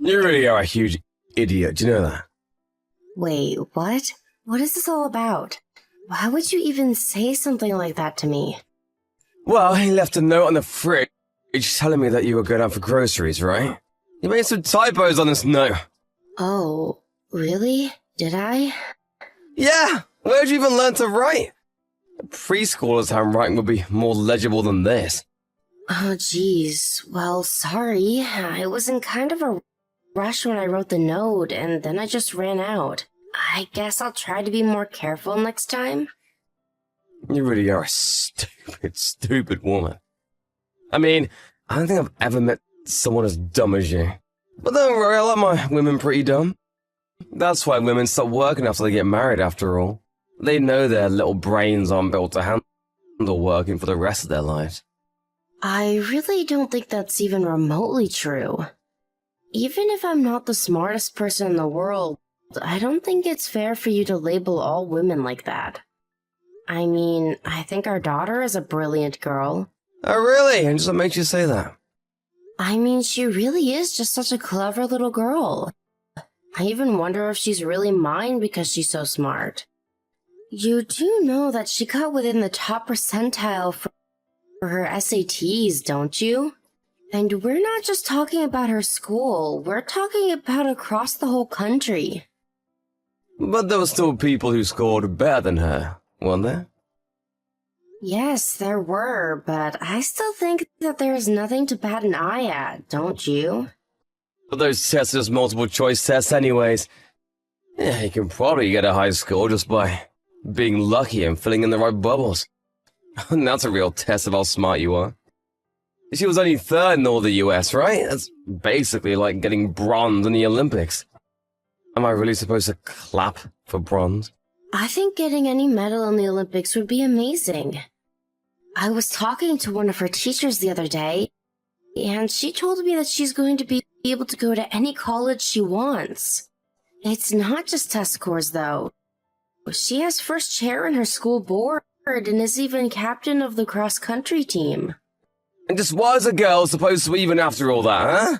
You really are a huge idiot, do you know that? Wait, what? What is this all about? Why would you even say something like that to me? Well, he left a note on the fridge telling me that you were going out for groceries, right? You made some typos on this note. Oh, really? Did I? Yeah, where'd you even learn to write? A preschooler's handwriting would be more legible than this. Oh, geez. Well, sorry. I was in kind of a rush when I wrote the note, and then I just ran out. I guess I'll try to be more careful next time. You really are a stupid woman. I mean, I don't think I've ever met someone as dumb as you. But don't worry, I like my women pretty dumb. That's why women stop working after they get married, after all. They know their little brains aren't built to handle working for the rest of their lives. I really don't think that's even remotely true. Even if I'm not the smartest person in the world, I don't think it's fair for you to label all women like that. I mean, I think our daughter is a brilliant girl. Oh, really? And just what makes you say that? I mean, she really is just such a clever little girl. I even wonder if she's really mine because she's so smart. You do know that she got within the top percentile for her SATs, don't you? And we're not just talking about her school, we're talking about across the whole country. But there were still people who scored better than her, weren't there? Yes, there were, but I still think that there's nothing to bat an eye at, don't you? But those tests are just multiple choice tests anyways. Yeah, you can probably get a high score just by being lucky and filling in the right bubbles. And that's a real test of how smart you are. She was only third in all the US, right? That's basically like getting bronze in the Olympics. Am I really supposed to clap for bronze? I think getting any medal in the Olympics would be amazing. I was talking to one of her teachers the other day, and she told me that she's going to be able to go to any college she wants. It's not just test scores, though. She has first chair in her school board and is even captain of the cross-country team. And just why is a girl supposed to even after all that, huh?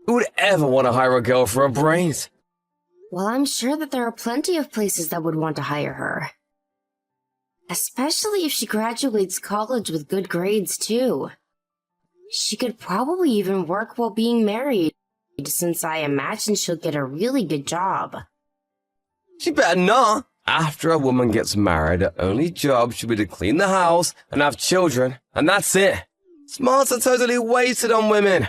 Who would ever want to hire a girl for her brains? Well, I'm sure that there are plenty of places that would want to hire her. Especially if she graduates college with good grades, too. She could probably even work while being married, since I imagine she'll get a really good job. She better not. After a woman gets married, her only job should be to clean the house and have children, and that's it. Smarts are totally wasted on women.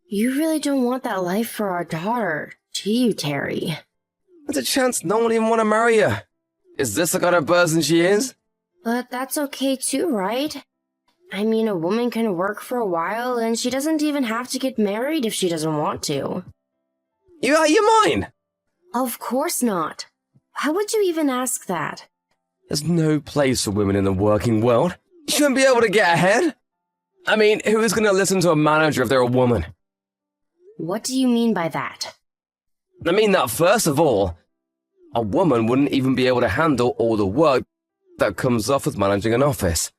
You really don't want that life for our daughter, do you, Terry? There's a chance no one even want to marry her. Is this the kind of person she is? But that's okay too, right? I mean, a woman can work for a while and she doesn't even have to get married if she doesn't want to. You out of your mind? Of course not. How would you even ask that? There's no place for women in the working world. You shouldn't be able to get ahead. I mean, who is going to listen to a manager if they're a woman? What do you mean by that? I mean that, first of all, a woman wouldn't even be able to handle all the work that comes off with managing an office.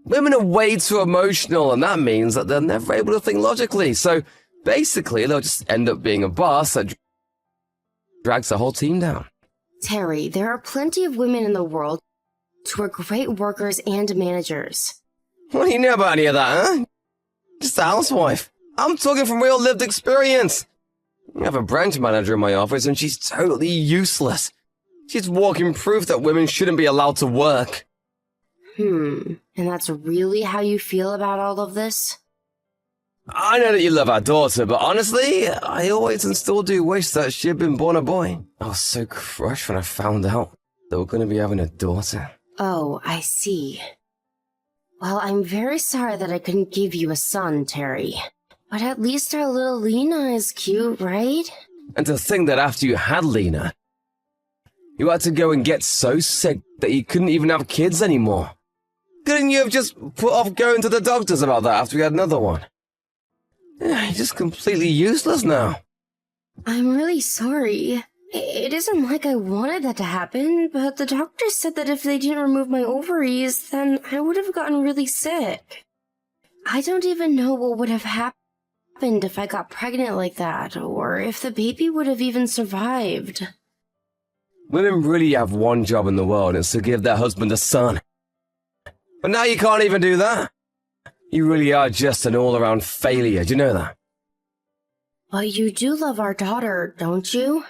Women are way too emotional, and that means that they're never able to think logically. So basically, they'll just end up being a boss that drags the whole team down. Terry, there are plenty of women in the world who are great workers and managers. What do you know about any of that, huh? Just a housewife. I'm talking from real lived experience. I have a branch manager in my office, and she's totally useless. She's walking proof that women shouldn't be allowed to work. And that's really how you feel about all of this? I know that you love our daughter, but honestly, I always and still do wish that she had been born a boy. I was so crushed when I found out they were going to be having a daughter. Oh, I see. Well, I'm very sorry that I couldn't give you a son, Terry. But at least our little Lena is cute, right? And to think that after you had Lena, you had to go and get so sick that you couldn't even have kids anymore. Couldn't you have just put off going to the doctors about that after you had another one? Yeah, you're just completely useless now. I'm really sorry. It isn't like I wanted that to happen, but the doctor said that if they didn't remove my ovaries, then I would have gotten really sick. I don't even know what would have happened happened if I got pregnant like that, or if the baby would have even survived. Women really have one job in the world, and it's to give their husband a son. But now you can't even do that. You really are just an all-around failure, do you know that? But you do love our daughter, don't you?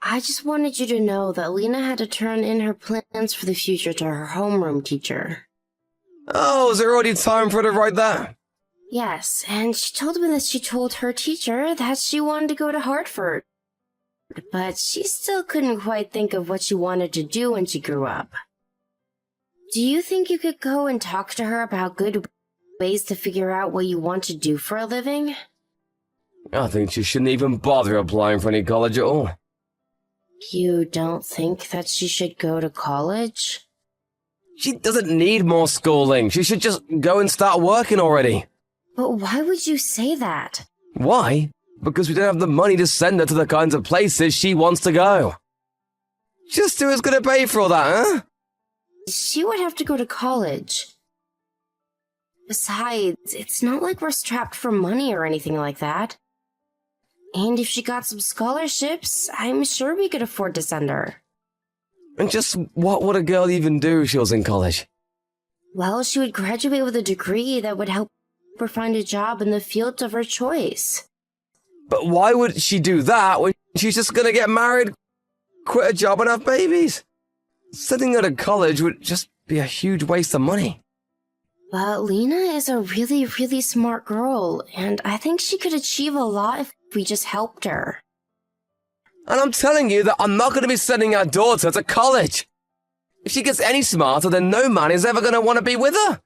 I just wanted you to know that Lena had to turn in her plans for the future to her homeroom teacher. Oh, is there already time for her to write that? Yes, and she told me that she told her teacher that she wanted to go to Hartford. But she still couldn't quite think of what she wanted to do when she grew up. Do you think you could go and talk to her about good ways to figure out what you want to do for a living? I think she shouldn't even bother applying for any college at all. You don't think that she should go to college? She doesn't need more schooling. She should just go and start working already. But why would you say that? Why? Because we don't have the money to send her to the kinds of places she wants to go. Just who's gonna pay for all that, huh? She would have to go to college. Besides, it's not like we're strapped for money or anything like that. And if she got some scholarships, I'm sure we could afford to send her. And just what would a girl even do if she was in college? Well, she would graduate with a degree that would help her find a job in the field of her choice. But why would she do that when she's just gonna get married, quit a job and have babies? Sending her to college would just be a huge waste of money. But Lena is a really, really smart girl, and I think she could achieve a lot if we just helped her. And I'm telling you that I'm not gonna be sending our daughter to college. If she gets any smarter, then no man is ever gonna want to be with her.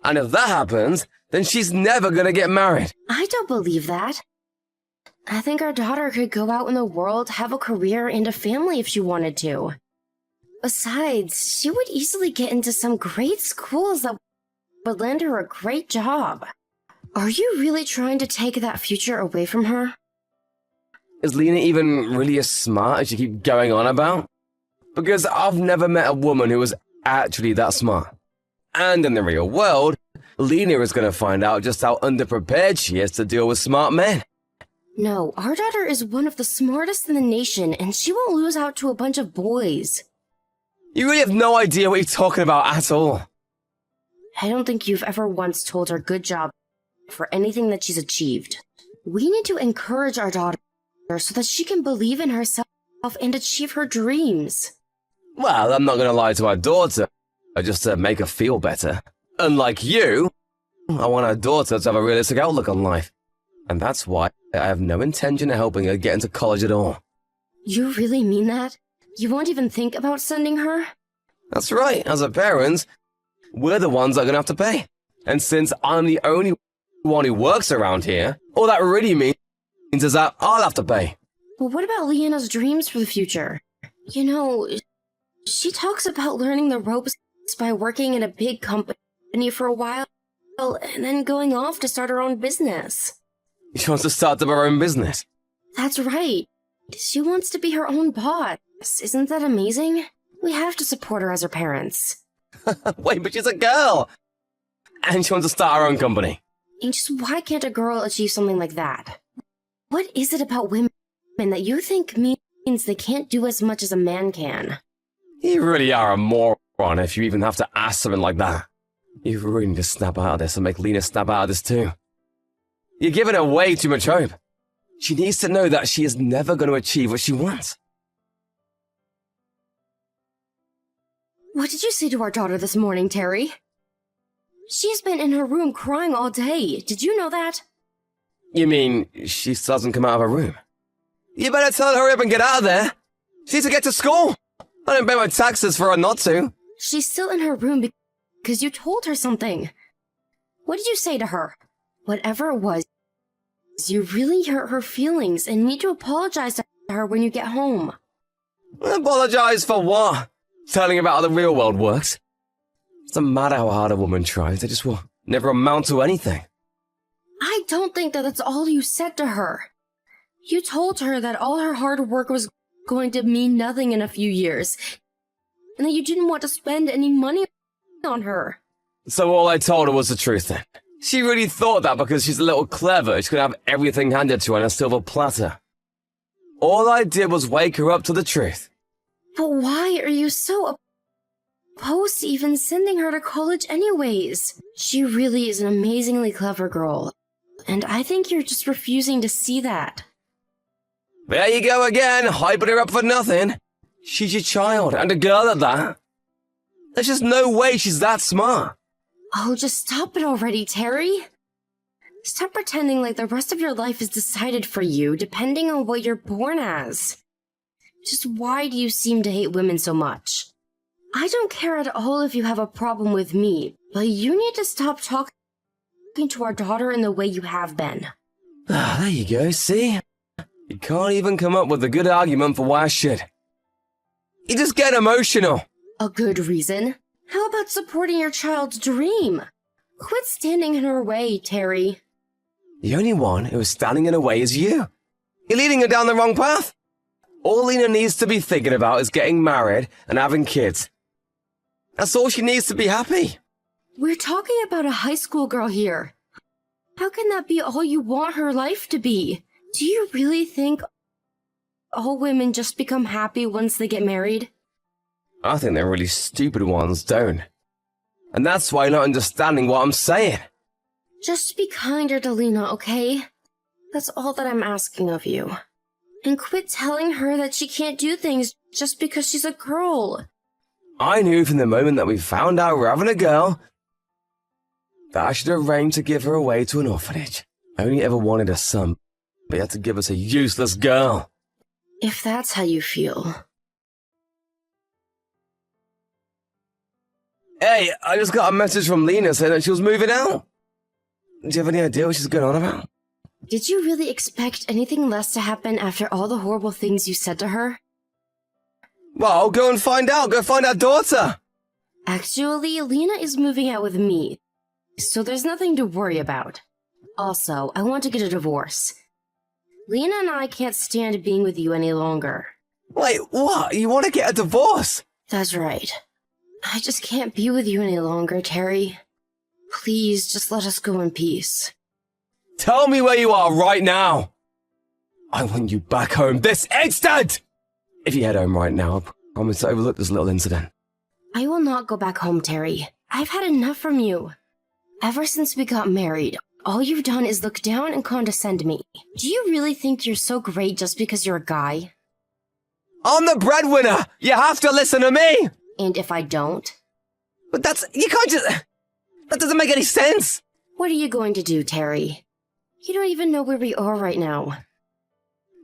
And if that happens, then she's never gonna get married. I don't believe that. I think our daughter could go out in the world, have a career, and a family if she wanted to. Besides, she would easily get into some great schools that would land her a great job. Are you really trying to take that future away from her? Is Lena even really as smart as you keep going on about? Because I've never met a woman who was actually that smart. And in the real world, Lena is going to find out just how underprepared she is to deal with smart men. No, our daughter is one of the smartest in the nation, and she won't lose out to a bunch of boys. You really have no idea what you're talking about at all. I don't think you've ever once told her good job for anything that she's achieved. We need to encourage our daughter so that she can believe in herself and achieve her dreams. Well, I'm not going to lie to our daughter, just to make her feel better. Unlike you, I want our daughter to have a realistic outlook on life. And that's why I have no intention of helping her get into college at all. You really mean that? You won't even think about sending her? That's right, as her parents, we're the ones that are going to have to pay. And since I'm the only one who works around here, all that really means is that I'll have to pay. Well, what about Leanna's dreams for the future? You know, she talks about learning the ropes by working in a big company for a while and then going off to start her own business. She wants to start up her own business. That's right. She wants to be her own boss. Isn't that amazing? We have to support her as her parents. Wait, but she's a girl! And she wants to start her own company. And just why can't a girl achieve something like that? What is it about women that you think means they can't do as much as a man can? You really are a moron if you even have to ask something like that. You really need to snap out of this and make Lena snap out of this too. You're giving her way too much hope. She needs to know that she is never going to achieve what she wants. What did you say to our daughter this morning, Terry? She's been in her room crying all day. Did you know that? You mean she still hasn't come out of her room? You better tell her to hurry up and get out of there. She needs to get to school. I didn't pay my taxes for her not to. She's still in her room because you told her something. What did you say to her? Whatever it was, you really hurt her feelings and need to apologize to her when you get home. Apologize for what? Telling about how the real world works? It doesn't matter how hard a woman tries, they just will never amount to anything. I don't think that that's all you said to her. You told her that all her hard work was going to mean nothing in a few years, and that you didn't want to spend any money on her. So all I told her was the truth then. She really thought that because she's a little clever, she could have everything handed to her on a silver platter. All I did was wake her up to the truth. But why are you so opposed to even sending her to college anyways? She really is an amazingly clever girl, and I think you're just refusing to see that. There you go again, hyping her up for nothing. She's your child, and a girl at that. There's just no way she's that smart. Oh, just stop it already, Terry. Stop pretending like the rest of your life is decided for you, depending on what you're born as. Just why do you seem to hate women so much? I don't care at all if you have a problem with me, but you need to stop talking to our daughter in the way you have been. Ah, there you go, see? You can't even come up with a good argument for why I should. You just get emotional. A good reason? How about supporting your child's dream? Quit standing in her way, Terry. The only one who is standing in her way is you. You're leading her down the wrong path. All Lena needs to be thinking about is getting married and having kids. That's all she needs to be happy. We're talking about a high school girl here. How can that be all you want her life to be? Do you really think all women just become happy once they get married? I think the really stupid ones don't. And that's why you're not understanding what I'm saying. Just be kinder to Lena, okay? That's all that I'm asking of you. And quit telling her that she can't do things just because she's a girl. I knew from the moment that we found out we're having a girl that I should arrange to give her away to an orphanage. I only ever wanted a son, but you had to give us a useless girl. If that's how you feel. Hey, I just got a message from Lena saying that she was moving out. Do you have any idea what she's going on about? Did you really expect anything less to happen after all the horrible things you said to her? Well, go and find out. Go find our daughter. Actually, Lena is moving out with me, so there's nothing to worry about. Also, I want to get a divorce. Lena and I can't stand being with you any longer. Wait, what? You want to get a divorce? That's right. I just can't be with you any longer, Terry. Please, just let us go in peace. Tell me where you are right now. I want you back home this instant! If you head home right now, I promise to overlook this little incident. I will not go back home, Terry. I've had enough from you. Ever since we got married, all you've done is look down and condescend me. Do you really think you're so great just because you're a guy? I'm the breadwinner! You have to listen to me! And if I don't? But you can't just... That doesn't make any sense! What are you going to do, Terry? You don't even know where we are right now.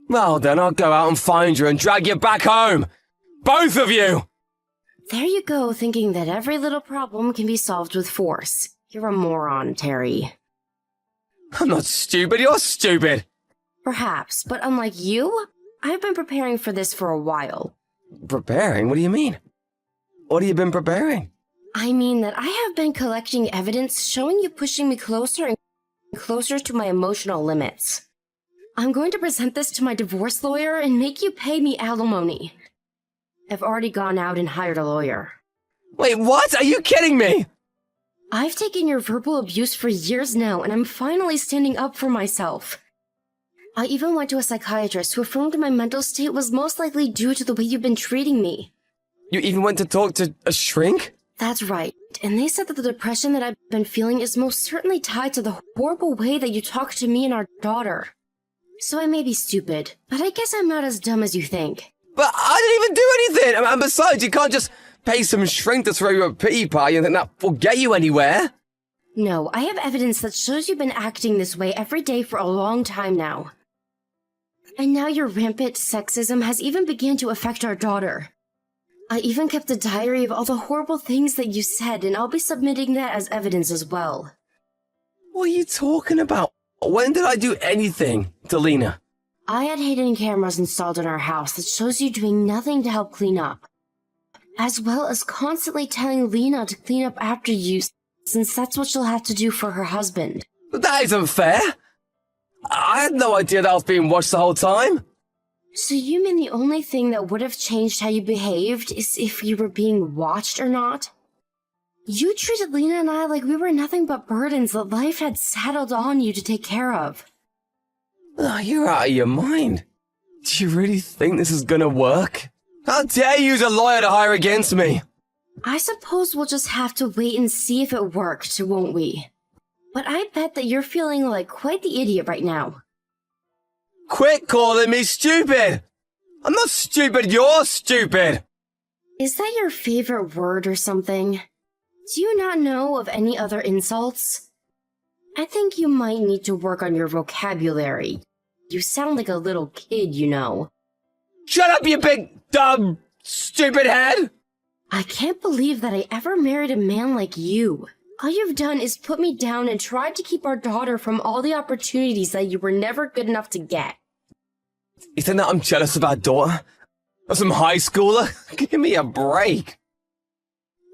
Well, then I'll go out and find you and drag you back home! Both of you! There you go, thinking that every little problem can be solved with force. You're a moron, Terry. I'm not stupid, you're stupid! Perhaps, but unlike you, I've been preparing for this for a while. Preparing? What do you mean? What have you been preparing? I mean that I have been collecting evidence showing you pushing me closer and closer to my emotional limits. I'm going to present this to my divorce lawyer and make you pay me alimony. I've already gone out and hired a lawyer. Wait, what? Are you kidding me? I've taken your verbal abuse for years now, and I'm finally standing up for myself. I even went to a psychiatrist who affirmed my mental state was most likely due to the way you've been treating me. You even went to talk to a shrink? That's right, and they said that the depression that I've been feeling is most certainly tied to the horrible way that you talk to me and our daughter. So I may be stupid, but I guess I'm not as dumb as you think. But I didn't even do anything! And besides, you can't just pay some shrink to throw you a pity party and think that will get you anywhere. No, I have evidence that shows you've been acting this way every day for a long time now. And now your rampant sexism has even begun to affect our daughter. I even kept a diary of all the horrible things that you said, and I'll be submitting that as evidence as well. What are you talking about? When did I do anything to Lena? I had hidden cameras installed in our house that shows you doing nothing to help clean up, as well as constantly telling Lena to clean up after you, since that's what she'll have to do for her husband. But that isn't fair! I had no idea that I was being watched the whole time! So you mean the only thing that would have changed how you behaved is if you were being watched or not? You treated Lena and I like we were nothing but burdens that life had saddled on you to take care of. Oh, you're out of your mind. Do you really think this is gonna work? How dare you use a lawyer to hire against me? I suppose we'll just have to wait and see if it worked, won't we? But I bet that you're feeling like quite the idiot right now. Quit calling me stupid! I'm not stupid, you're stupid! Is that your favorite word or something? Do you not know of any other insults? I think you might need to work on your vocabulary. You sound like a little kid, you know. Shut up, you big, dumb, stupid head! I can't believe that I ever married a man like you. All you've done is put me down and tried to keep our daughter from all the opportunities that you were never good enough to get. You think that I'm jealous of our daughter? Of some high schooler? Give me a break.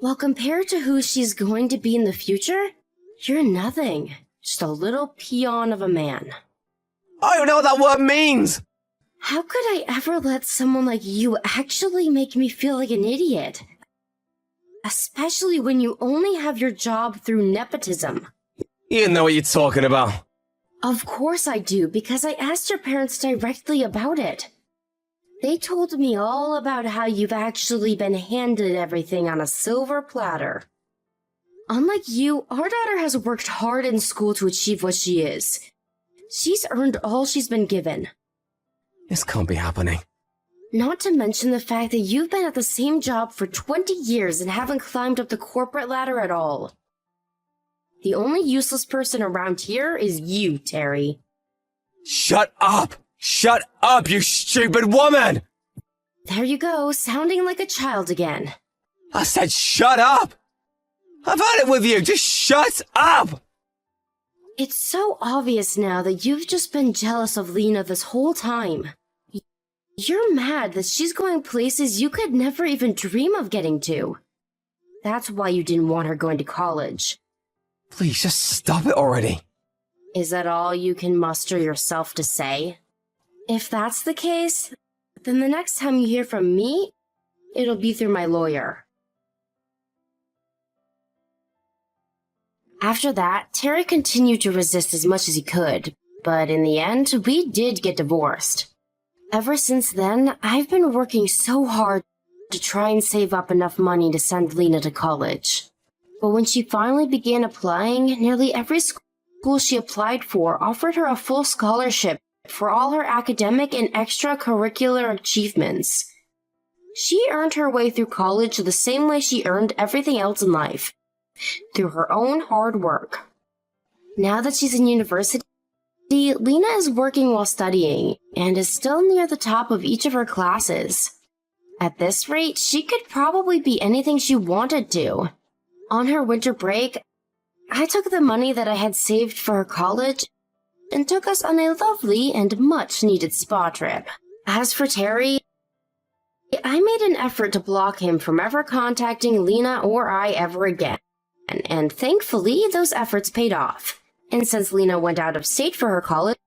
Well, compared to who she's going to be in the future, you're nothing. Just a little peon of a man. I don't know what that word means! How could I ever let someone like you actually make me feel like an idiot? Especially when you only have your job through nepotism. You know what you're talking about. Of course I do, because I asked your parents directly about it. They told me all about how you've actually been handed everything on a silver platter. Unlike you, our daughter has worked hard in school to achieve what she is. She's earned all she's been given. This can't be happening. Not to mention the fact that you've been at the same job for 20 years and haven't climbed up the corporate ladder at all. The only useless person around here is you, Terry. Shut up! Shut up, you stupid woman! There you go, sounding like a child again. I said shut up! I've had it with you, just shut up! It's so obvious now that you've just been jealous of Lena this whole time. You're mad that she's going places you could never even dream of getting to. That's why you didn't want her going to college. Please, just stop it already. Is that all you can muster yourself to say? If that's the case, then the next time you hear from me, it'll be through my lawyer. After that, Terry continued to resist as much as he could, but in the end, we did get divorced. Ever since then, I've been working so hard to try and save up enough money to send Lena to college. But when she finally began applying, nearly every school she applied for offered her a full scholarship for all her academic and extracurricular achievements. She earned her way through college the same way she earned everything else in life, through her own hard work. Now that she's in university, Lena is working while studying, and is still near the top of each of her classes. At this rate, she could probably be anything she wanted to. On her winter break, I took the money that I had saved for her college and took us on a lovely and much-needed spa trip. As for Terry, I made an effort to block him from ever contacting Lena or I ever again, and thankfully those efforts paid off. And since Lena went out of state for her college,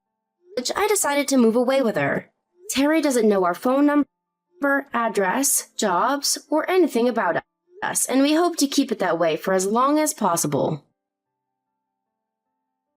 I decided to move away with her. Terry doesn't know our phone number, address, jobs, or anything about us, and we hope to keep it that way for as long as possible.